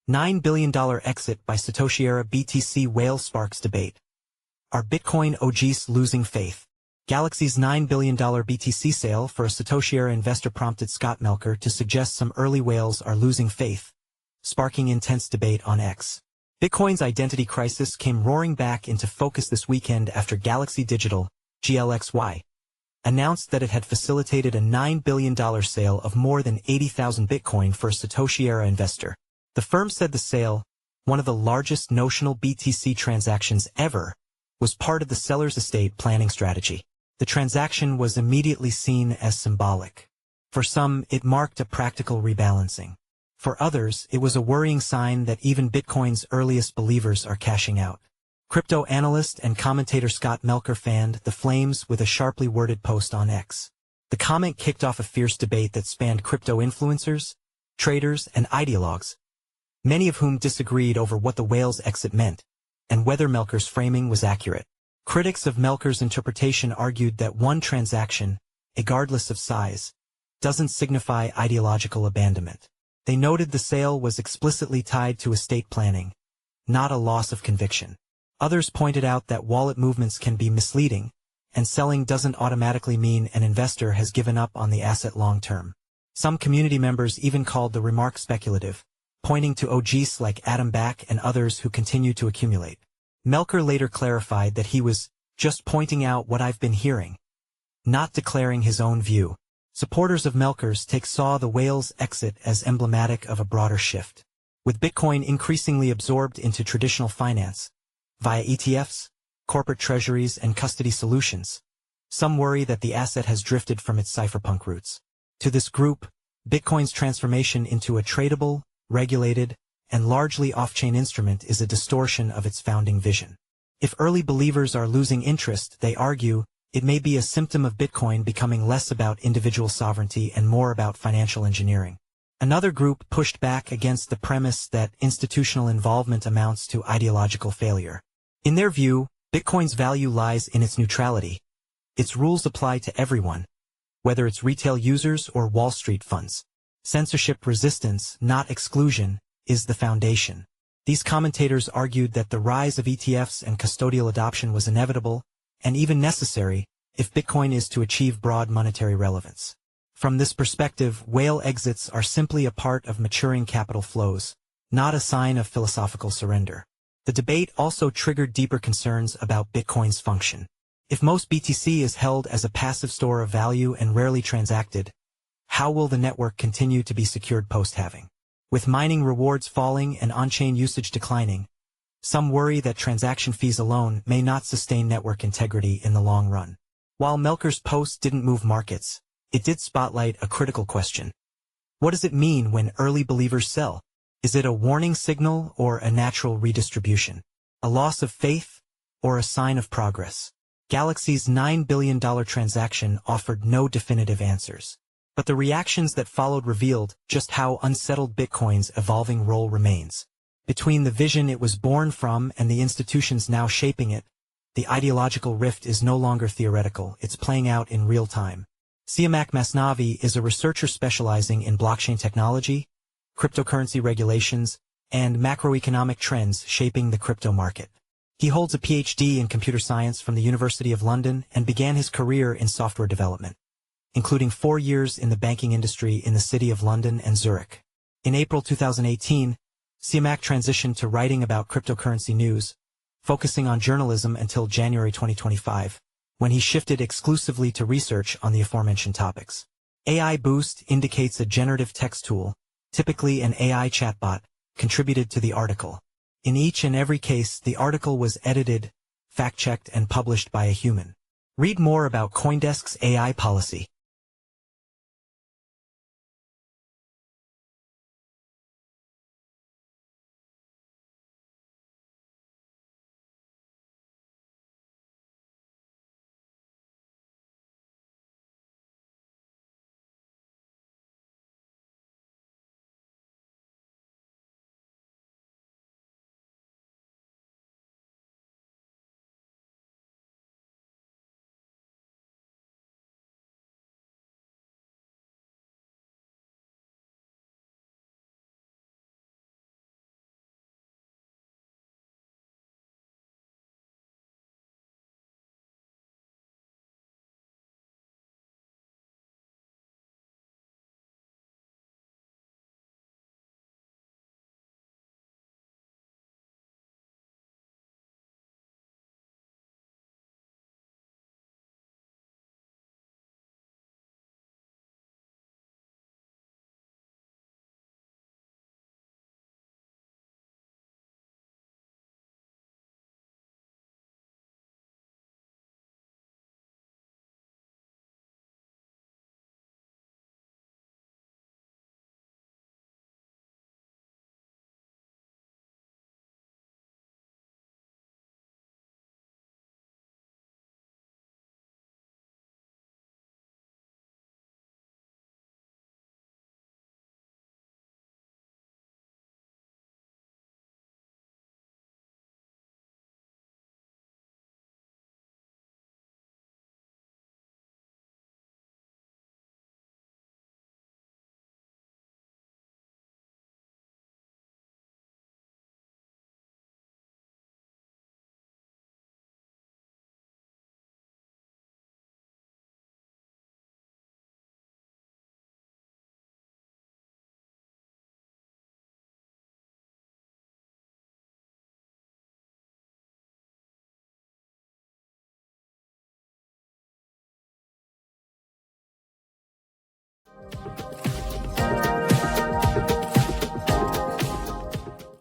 $9 billion exit by Satoshi-Era BTC whale sparks debate. Are Bitcoin OGs losing faith? GLXY's $9 billion BTC sale for a Satoshi-Era investor prompted Scott Melker to suggest some early whales are losing faith, sparking intense debate on X. Bitcoin's identity crisis came roaring back into focus this weekend after Galaxy Digital, GLXY, announced that it had facilitated a $9 billion sale of more than 80,000 Bitcoin for a Satoshi-Era investor. The firm said the sale, one of the largest notional BTC transactions ever, was part of the seller's estate planning strategy. The transaction was immediately seen as symbolic. For some, it marked a practical rebalancing. For others, it was a worrying sign that even Bitcoin's earliest believers are cashing out. Crypto analyst and commentator Scott Melker fanned the flames with a sharply worded post on X. The comment kicked off a fierce debate that spanned crypto influencers, traders, and ideologues, many of whom disagreed over what the whale's exit meant and whether Melker's framing was accurate. Critics of Melker's interpretation argued that one transaction, regardless of size, doesn't signify ideological abandonment. They noted the sale was explicitly tied to estate planning, not a loss of conviction. Others pointed out that wallet movements can be misleading, and selling doesn't automatically mean an investor has given up on the asset long term. Some community members even called the remark speculative, pointing to OGs like Adam Back and others who continue to accumulate. Melker later clarified that he was just pointing out what I've been hearing, not declaring his own view. Supporters of Melker's take saw the whale's exit as emblematic of a broader shift. With Bitcoin increasingly absorbed into traditional finance, via ETFs, corporate treasuries, and custody solutions, some worry that the asset has drifted from its cypherpunk roots. To this group, Bitcoin's transformation into a tradable, regulated, and largely off-chain instrument is a distortion of its founding vision. If early believers are losing interest, they argue, it may be a symptom of Bitcoin becoming less about individual sovereignty and more about financial engineering. Another group pushed back against the premise that institutional involvement amounts to ideological failure. In their view, Bitcoin's value lies in its neutrality. Its rules apply to everyone, whether it's retail users or Wall Street funds. Censorship resistance, not exclusion, is the foundation. These commentators argued that the rise of ETFs and custodial adoption was inevitable, and even necessary, if Bitcoin is to achieve broad monetary relevance. From this perspective, whale exits are simply a part of maturing capital flows, not a sign of philosophical surrender. The debate also triggered deeper concerns about Bitcoin's function. If most BTC is held as a passive store of value and rarely transacted, how will the network continue to be secured post-halving? With mining rewards falling and on-chain usage declining, some worry that transaction fees alone may not sustain network integrity in the long run. While Melker's post didn't move markets, it did spotlight a critical question. What does it mean when early believers sell? Is it a warning signal or a natural redistribution? A loss of faith or a sign of progress? Galaxy's $9 billion transaction offered no definitive answers. But the reactions that followed revealed just how unsettled Bitcoin's evolving role remains. Between the vision it was born from and the institutions now shaping it, the ideological rift is no longer theoretical, it's playing out in real time. Siamak Masnavi is a researcher specializing in blockchain technology, cryptocurrency regulations, and macroeconomic trends shaping the crypto market. He holds a PhD in computer science from the University of London and began his career in software development, including 4 years in the banking industry in the city of London and Zurich. In April 2018, Siamak transitioned to writing about cryptocurrency news, focusing on journalism until January 2025, when he shifted exclusively to research on the aforementioned topics. AI Boost indicates a generative text tool, typically an AI chatbot, contributed to the article. In each and every case, the article was edited, fact-checked, and published by a human. Read more about CoinDesk's AI policy.